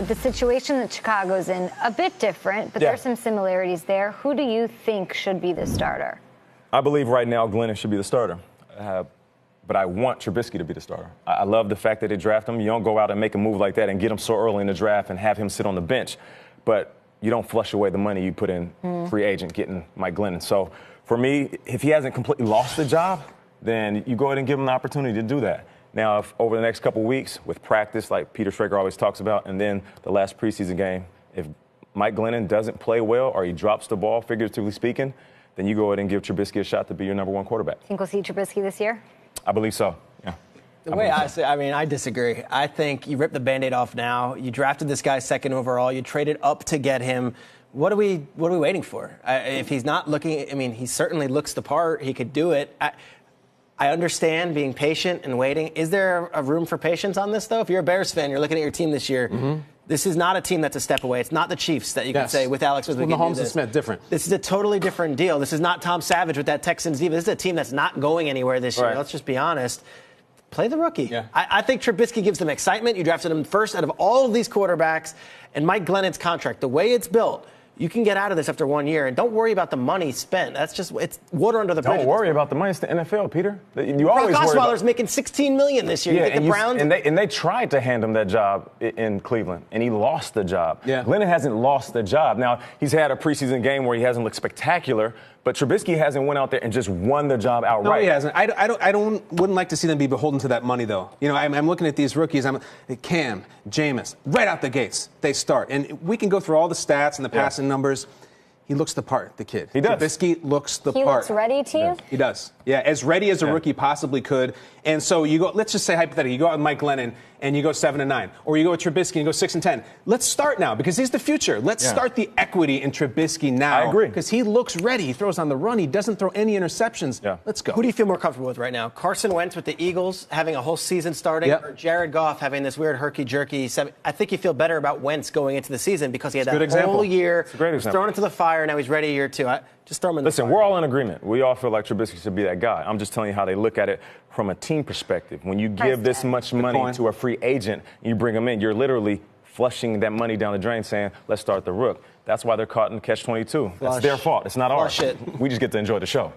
The situation that Chicago's in, a bit different, but there's some similarities there. Who do you think should be the starter? I believe right now Glennon should be the starter. But I want Trubisky to be the starter. I love the fact that they draft him. You don't go out and make a move like that and get him so early in the draft and have him sit on the bench. But you don't flush away the money you put in free agent getting Mike Glennon. So for me, if he hasn't completely lost the job, then you go ahead and give him the opportunity to do that. Now, if over the next couple weeks with practice, like Peter Schrager always talks about, and then the last preseason game, if Mike Glennon doesn't play well or he drops the ball, figuratively speaking, then you go ahead and give Trubisky a shot to be your number one quarterback. Think we'll see Trubisky this year? I believe so, yeah. The way I say, I disagree. I think you rip the Band-Aid off now. You drafted this guy second overall. You traded up to get him. What are we waiting for? If he's not looking, he certainly looks the part. He could do it. I understand being patient and waiting. Is there a room for patience on this, though? If you're a Bears fan, you're looking at your team this year. This is not a team that's a step away. It's not the Chiefs that you can say with Alex Smith. Mahomes and Smith, different. This is a totally different deal. This is not Tom Savage with that Texans defense. This is a team that's not going anywhere this year. Let's just be honest. Play the rookie. Yeah. I think Trubisky gives them excitement. You drafted him first out of all of these quarterbacks. And Mike Glennon's contract, the way it's built, you can get out of this after 1 year, and don't worry about the money spent. It's water under the bridge. Don't worry about the money. It's the NFL, Peter. Brock Osweiler's making $16 million this year. Yeah, the Browns. And they tried to hand him that job in Cleveland, and he lost the job. Yeah. Glennon hasn't lost the job. Now, he's had a preseason game where he hasn't looked spectacular, but Trubisky hasn't went out there and just won the job outright. No, he hasn't. Wouldn't like to see them be beholden to that money, though. I'm looking at these rookies. Cam, Jameis, right out the gates, they start. And we can go through all the stats and the passing numbers. He looks the part, the kid. He does. Trubisky looks the part. He looks ready to you? He does. Yeah, as ready as a rookie possibly could. And so you go, let's just say hypothetically, you go out with Mike Glennon and you go 7-9. Or you go with Trubisky and you go 6-10. Let's start now because he's the future. Let's start the equity in Trubisky now. I agree. Because he looks ready. He throws on the run. He doesn't throw any interceptions. Yeah. Let's go. Who do you feel more comfortable with right now? Carson Wentz with the Eagles having a whole season starting, or Jared Goff having this weird herky-jerky? I think you feel better about Wentz going into the season because he had that whole year. It's a great example. Thrown into the fire. Now he's ready year two. Just throw him in the fire. Listen, we're all in agreement. We all feel like Trubisky should be that guy. I'm just telling you how they look at it from a team perspective. When you give this much money to a free agent and you bring him in, you're literally flushing that money down the drain saying, let's start the rook. That's why they're caught in catch-22. That's their fault. It's not ours. We just get to enjoy the show.